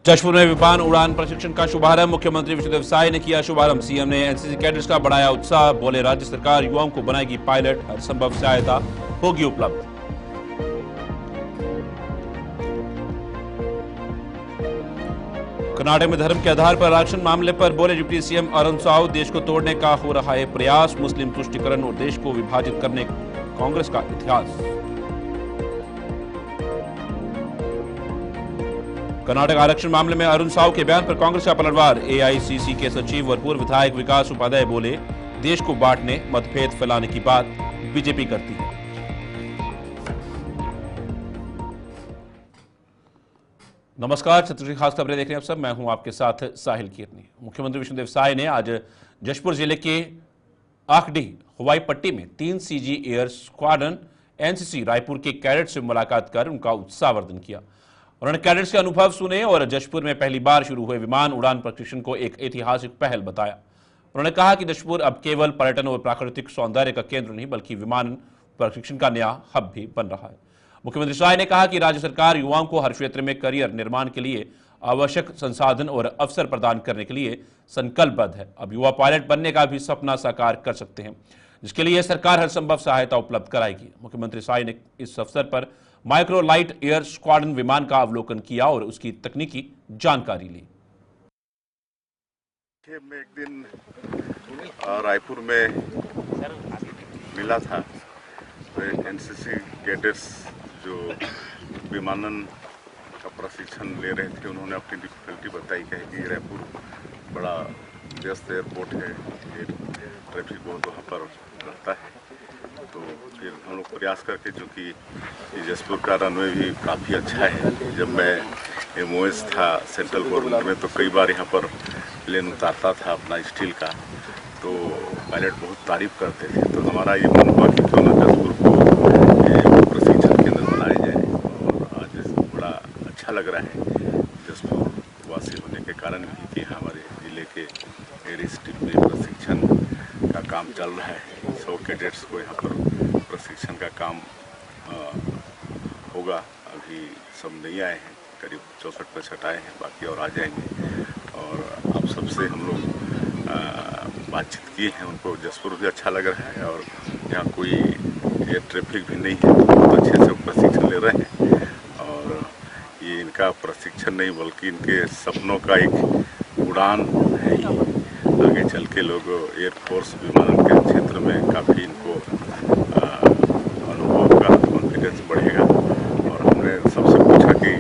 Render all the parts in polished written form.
जशपुर में विमान उड़ान प्रशिक्षण का शुभारंभ। मुख्यमंत्री विष्णुदेव साय ने किया शुभारंभ। सीएम ने एनसीसी कैडेट्स का बढ़ाया उत्साह। बोले, राज्य सरकार युवाओं को बनाएगी पायलट, हर संभव सहायता होगी उपलब्ध। कर्नाटक में धर्म के आधार पर आरक्षण मामले पर बोले डिप्टी सीएम अरुण साव, देश को तोड़ने का हो रहा है प्रयास। मुस्लिम तुष्टीकरण और देश को विभाजित करने कांग्रेस का इतिहास। कर्नाटक आरक्षण मामले में अरुण साव के बयान पर कांग्रेस का पलटवार। एआईसीसी के सचिव और पूर्व विधायक विकास उपाध्याय बोले, देश को बांटने, मतभेद फैलाने की बात बीजेपी करती है। नमस्कार, छत्तीसगढ़ खास खबरें देख रहे हैं आप सब। मैं हूं आपके साथ साहिल कीर्तनी। मुख्यमंत्री विष्णुदेव साय ने आज जशपुर जिले के आखडीह हवाई पट्टी में 3 CG air squadron NCC Raipur के कैडेट से मुलाकात कर उनका उत्साहवर्धन किया। उन्होंने कैडेट्स के अनुभव सुने और जशपुर में पहली बार शुरू हुए विमान उड़ान प्रशिक्षण को एक ऐतिहासिक पहल बताया। उन्होंने कहा कि जशपुर अब केवल पर्यटन और प्राकृतिक सौंदर्य का केंद्र नहीं बल्कि विमान प्रशिक्षण का नया हब भी बन रहा है। मुख्यमंत्री साय ने कहा कि राज्य सरकार युवाओं को हर क्षेत्र में करियर निर्माण के लिए आवश्यक संसाधन और अवसर प्रदान करने के लिए संकल्पबद्ध है। अब युवा पायलट बनने का भी सपना साकार कर सकते हैं, जिसके लिए सरकार हर संभव सहायता उपलब्ध कराएगी। मुख्यमंत्री साय ने इस अवसर पर माइक्रो लाइट एयर स्क्वाड्रन विमान का अवलोकन किया और उसकी तकनीकी जानकारी ली। मैं एक दिन रायपुर में मिला था, एनसीसी कैडेट्स जो विमानन का प्रशिक्षण ले रहे थे, उन्होंने अपनी डिफिकल्टी बताई कि रायपुर बड़ा व्यस्त एयरपोर्ट है, ट्रैफिक बहुत वहाँ पर रहता है। तो फिर हम लोग प्रयास करके, जो कि जशपुर का रनवे भी काफ़ी अच्छा है। जब मैं एमओएस था सेंट्रल गवर्नमेंट में, तो कई बार यहाँ पर प्लेन उतारता था अपना स्टील का, तो पायलट बहुत तारीफ करते थे। तो हमारा ये मन हुआ कि क्यों ना जशपुर को प्रशिक्षण केंद्र बनाया जाए, और आज बड़ा अच्छा लग रहा है जशपुर वासी होने के कारण भी कि हमारे जिले के एयर स्ट्रीम में प्रशिक्षण का काम चल रहा है। 100 कैडेट्स को यहाँ पर प्रशिक्षण का काम होगा। अभी सब नहीं आए हैं, करीब 64-65 आए हैं, बाकी और आ जाएंगे। और आप सबसे हम लोग बातचीत किए हैं, उनको जशपुर भी अच्छा लग रहा है और यहाँ कोई एयर ट्रैफिक भी नहीं है, तो बहुत अच्छे से प्रशिक्षण ले रहे हैं। और ये इनका प्रशिक्षण नहीं बल्कि इनके सपनों का एक उड़ान है। आगे चल के लोग एयरफोर्स विमानन के क्षेत्र में काफ़ी इनको अनुभव का कॉन्फिडेंस बढ़ेगा। और हमने सबसे पूछा कि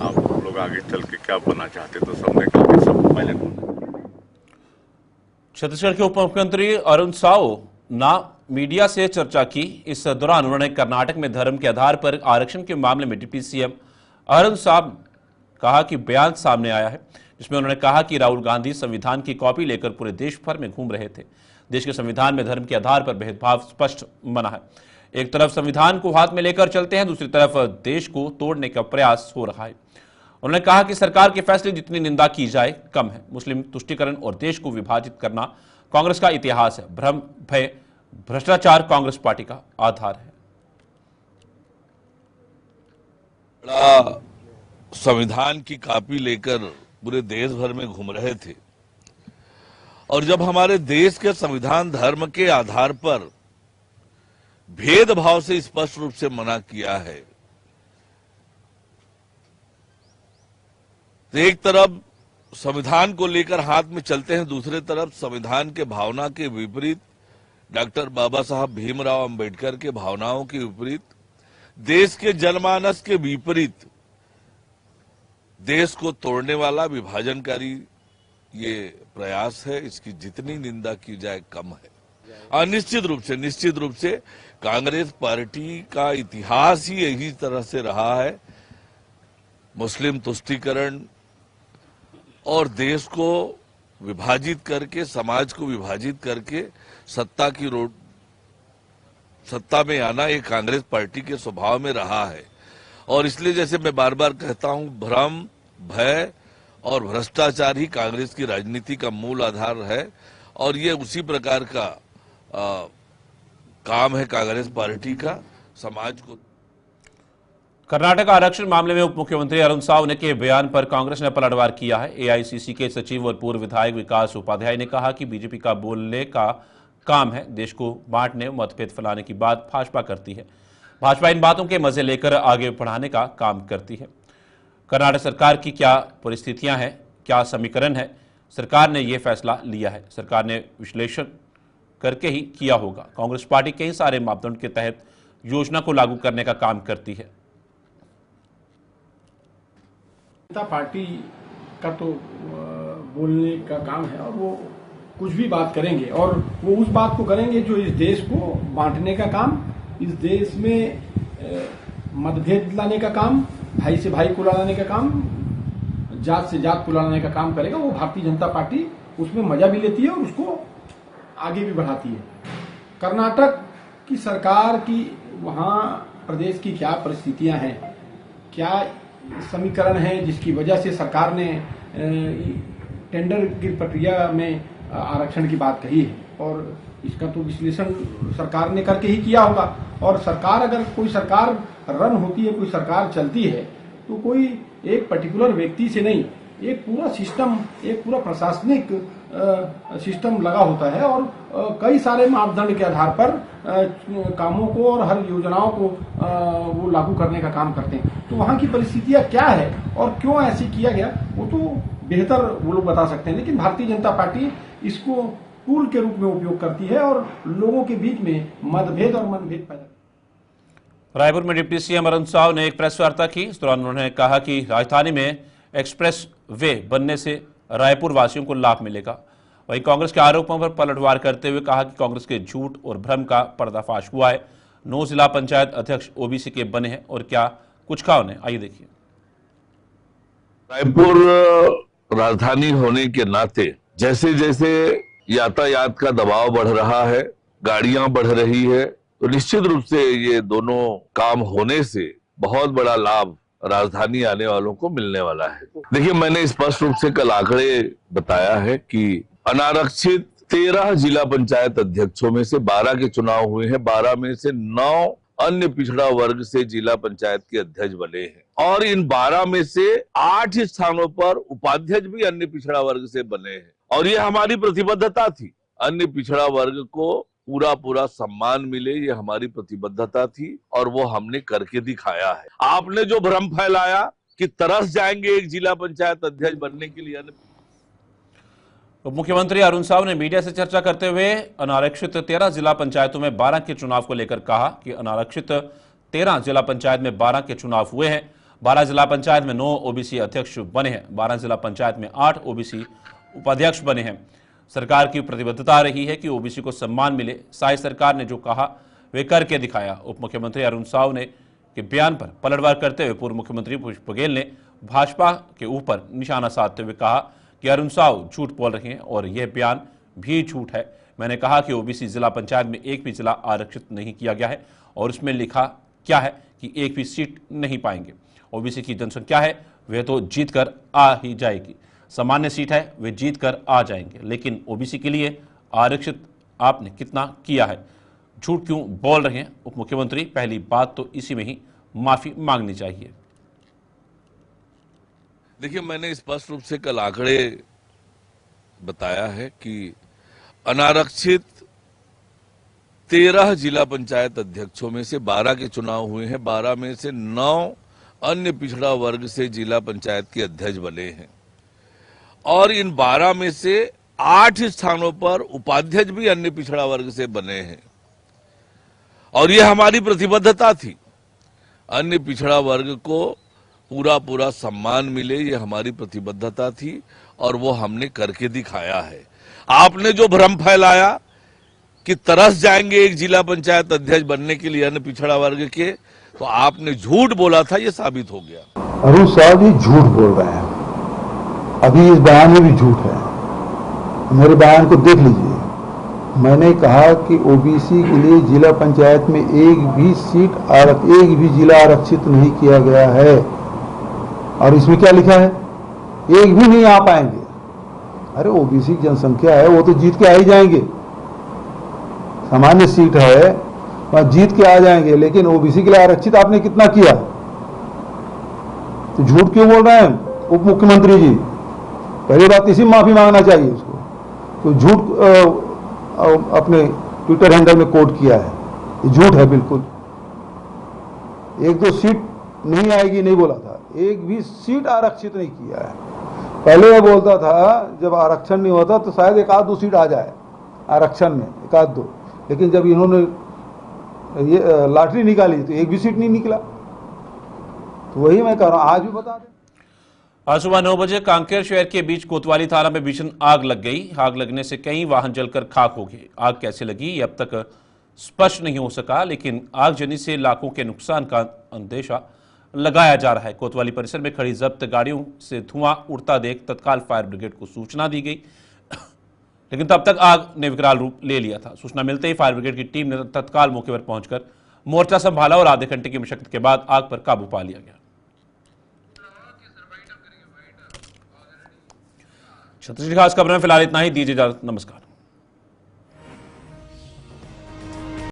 आप लोग आगे चल के क्या बनना चाहते, तो सबने कहा कि सब पायलट बनना। छत्तीसगढ़ के उप मुख्यमंत्री अरुण साव ने मीडिया से चर्चा की। इस दौरान उन्होंने कर्नाटक में धर्म के आधार पर आरक्षण के मामले में डिप्टी सीएम अरुण साव कहा कि बयान सामने आया है, जिसमें उन्होंने कहा कि राहुल गांधी संविधान की कॉपी लेकर पूरे देश भर में घूम रहे थे। देश के संविधान में धर्म के आधार पर भेदभाव स्पष्ट मना है। एक तरफ संविधान को हाथ में लेकर चलते हैं, दूसरी तरफ देश को तोड़ने का प्रयास हो रहा है। उन्होंने कहा कि सरकार के फैसले जितनी निंदा की जाए कम है। मुस्लिम तुष्टीकरण और देश को विभाजित करना कांग्रेस का इतिहास है। भ्रम, भय, भ्रष्टाचार कांग्रेस पार्टी का आधार है। बड़ा संविधान की कॉपी लेकर पूरे देश भर में घूम रहे थे, और जब हमारे देश के संविधान धर्म के आधार पर भेदभाव से स्पष्ट रूप से मना किया है, तो एक तरफ संविधान को लेकर हाथ में चलते हैं, दूसरे तरफ संविधान के भावना के विपरीत, डॉक्टर बाबा साहब भीमराव अंबेडकर के भावनाओं के विपरीत, देश के जनमानस के विपरीत देश को तोड़ने वाला विभाजनकारी ये प्रयास है। इसकी जितनी निंदा की जाए कम है। और निश्चित रूप से कांग्रेस पार्टी का इतिहास ही यही तरह से रहा है। मुस्लिम तुष्टीकरण और देश को विभाजित करके, समाज को विभाजित करके सत्ता में आना ये कांग्रेस पार्टी के स्वभाव में रहा है। और इसलिए जैसे मैं बार बार कहता हूं, भ्रम, भय और भ्रष्टाचार ही कांग्रेस की राजनीति का मूल आधार है। और ये उसी प्रकार का काम है कांग्रेस पार्टी का, समाज को। कर्नाटक आरक्षण मामले में उप मुख्यमंत्री अरुण साव के बयान पर कांग्रेस ने पलटवार किया है। एआईसीसी के सचिव और पूर्व विधायक विकास उपाध्याय ने कहा कि बीजेपी का बोलने का काम है, देश को बांटने, मतभेद फैलाने की बात भाजपा करती है। भाजपा इन बातों के मजे लेकर आगे बढ़ाने का काम करती है। कर्नाटक सरकार की क्या परिस्थितियां हैं, क्या समीकरण है, सरकार ने यह फैसला लिया है। सरकार ने विश्लेषण करके ही किया होगा। कांग्रेस पार्टी कई सारे मापदंड के तहत योजना को लागू करने का काम करती है। जनता पार्टी का तो बोलने का काम है और वो कुछ भी बात करेंगे और वो उस बात को करेंगे जो इस देश को बांटने का काम, इस देश में मतभेद लाने का काम, भाई से भाई को लड़ाने का काम, जात से जात को लड़ाने का काम करेगा। वो भारतीय जनता पार्टी उसमें मजा भी लेती है और उसको आगे भी बढ़ाती है। कर्नाटक की सरकार की वहाँ प्रदेश की क्या परिस्थितियां हैं, क्या समीकरण है जिसकी वजह से सरकार ने टेंडर की प्रक्रिया में आरक्षण की बात कही है और इसका तो विश्लेषण सरकार ने करके ही किया होगा। और सरकार, अगर कोई सरकार रन होती है, कोई सरकार चलती है, तो कोई एक पर्टिकुलर व्यक्ति से नहीं, एक पूरा सिस्टम, एक पूरा प्रशासनिक सिस्टम लगा होता है और कई सारे मापदंड के आधार पर कामों को और हर योजनाओं को वो लागू करने का काम करते हैं। तो वहाँ की परिस्थितियाँ क्या है और क्यों ऐसे किया गया, वो तो बेहतर वो लोग बता सकते हैं। लेकिन भारतीय जनता पार्टी इसको टूल के रूप में उपयोग करती है और लोगों के बीच में मतभेद और मनभेद पैदा। रायपुर में डिप्टी सीएम अरुण साव ने एक प्रेस वार्ता की। इस दौरान उन्होंने कहा कि राजधानी में एक्सप्रेस वे बनने से रायपुर वासियों को लाभ मिलेगा। वहीं कांग्रेस के आरोपों पर पलटवार करते हुए कहा कि कांग्रेस के झूठ और भ्रम का पर्दाफाश हुआ है। 9 जिला पंचायत अध्यक्ष ओबीसी के बने हैं और क्या कुछ कहा उन्हें, आइए देखिए। रायपुर राजधानी होने के नाते जैसे जैसे यातायात का दबाव बढ़ रहा है, गाड़ियां बढ़ रही है, तो निश्चित रूप से ये दोनों काम होने से बहुत बड़ा लाभ राजधानी आने वालों को मिलने वाला है। देखिए, मैंने स्पष्ट रूप से कल आंकड़े बताया है कि अनारक्षित 13 जिला पंचायत अध्यक्षों में से 12 के चुनाव हुए हैं, 12 में से 9 अन्य पिछड़ा वर्ग से जिला पंचायत के अध्यक्ष बने हैं और इन 12 में से 8 स्थानों पर उपाध्यक्ष भी अन्य पिछड़ा वर्ग से बने हैं। और ये हमारी प्रतिबद्धता थी, अन्य पिछड़ा वर्ग को पूरा सम्मान मिले, ये हमारी प्रतिबद्धता थी और वो हमने करके दिखाया है। आपने जो भ्रम फैलाया कि तरस जाएंगे एक जिला पंचायत अध्यक्ष बनने के लिए। उप मुख्यमंत्री अरुण साव ने मीडिया से चर्चा करते हुए अनारक्षित 13 जिला पंचायतों में 12 के चुनाव को लेकर कहा कि अनारक्षित 13 जिला पंचायत में 12 के चुनाव हुए हैं। 12 जिला पंचायत में 9 ओबीसी अध्यक्ष बने हैं, 12 जिला पंचायत में 8 ओबीसी उपाध्यक्ष बने हैं। सरकार की प्रतिबद्धता रही है कि ओबीसी को सम्मान मिले। साई सरकार ने जो कहा वे करके दिखाया। उप मुख्यमंत्री अरुण साव ने के बयान पर पलटवार करते हुए पूर्व मुख्यमंत्री भूपेश बघेल ने भाजपा के ऊपर निशाना साधते हुए कहा कि अरुण साव झूठ बोल रहे हैं और यह बयान भी झूठ है। मैंने कहा कि ओबीसी जिला पंचायत में एक भी जिला आरक्षित नहीं किया गया है और उसमें लिखा क्या है कि एक भी सीट नहीं पाएंगे। ओबीसी की जनसंख्या है वह तो जीत कर आ ही जाएगी, सामान्य सीट है वे जीत कर आ जाएंगे, लेकिन ओबीसी के लिए आरक्षित आपने कितना किया है, झूठ क्यों बोल रहे हैं उप मुख्यमंत्री। पहली बात तो इसी में ही माफी मांगनी चाहिए। देखिए, मैंने स्पष्ट रूप से कल आंकड़े बताया है कि अनारक्षित 13 जिला पंचायत अध्यक्षों में से 12 के चुनाव हुए हैं, 12 में से 9 अन्य पिछड़ा वर्ग से जिला पंचायत के अध्यक्ष बने हैं और इन 12 में से 8 स्थानों पर उपाध्यक्ष भी अन्य पिछड़ा वर्ग से बने हैं और यह हमारी प्रतिबद्धता थी। अन्य पिछड़ा वर्ग को पूरा सम्मान मिले, ये हमारी प्रतिबद्धता थी और वो हमने करके दिखाया है। आपने जो भ्रम फैलाया कि तरस जाएंगे एक जिला पंचायत अध्यक्ष बनने के लिए अन्य पिछड़ा वर्ग के, तो आपने झूठ बोला था, ये साबित हो गया। अरुण साव जी झूठ बोल रहे हैं, अभी इस बयान में भी झूठ है। मेरे बयान को देख लीजिए। मैंने कहा कि ओबीसी के लिए जिला पंचायत में एक भी सीट एक भी जिला आरक्षित नहीं किया गया है और इसमें क्या लिखा है, एक भी नहीं आ पाएंगे। अरे ओबीसी की जनसंख्या है वो तो जीत के आ ही जाएंगे, सामान्य सीट है वहां जीत के आ जाएंगे, लेकिन ओबीसी के लिए आरक्षित आपने कितना किया? तो झूठ क्यों बोल रहे हैं उप मुख्यमंत्री जी? पहली बात इसी माफी मांगना चाहिए उसको, तो झूठ अपने ट्विटर हैंडल में कोट किया है, ये झूठ है बिल्कुल। 1-2 सीट नहीं आएगी नहीं बोला था, एक भी सीट आरक्षित नहीं किया है। पहले ये बोलता था जब आरक्षण नहीं होता तो शायद 1-2 सीट आ जाए आरक्षण में, 1-2, लेकिन जब इन्होंने ये लॉटरी निकाली तो एक भी सीट नहीं निकला। तो वही मैं कह रहा हूं, आज भी बता दें। आज सुबह 9 बजे कांकेर शहर के बीच कोतवाली थाना में भीषण आग लग गई। आग लगने से कई वाहन जलकर खाक हो गए। आग कैसे लगी ये अब तक स्पष्ट नहीं हो सका, लेकिन आगजनी से लाखों के नुकसान का अंदेशा लगाया जा रहा है। कोतवाली परिसर में खड़ी जब्त गाड़ियों से धुआं उड़ता देख तत्काल फायर ब्रिगेड को सूचना दी गई, लेकिन तब तक आग ने विकराल रूप ले लिया था। सूचना मिलते ही फायर ब्रिगेड की टीम ने तत्काल मौके पर पहुंचकर मोर्चा संभाला और आधे घंटे की मशक्कत के बाद आग पर काबू पा लिया गया। छत्तीसगढ़ खास खबर में फिलहाल इतना ही। दीजिए इजाजत, नमस्कार।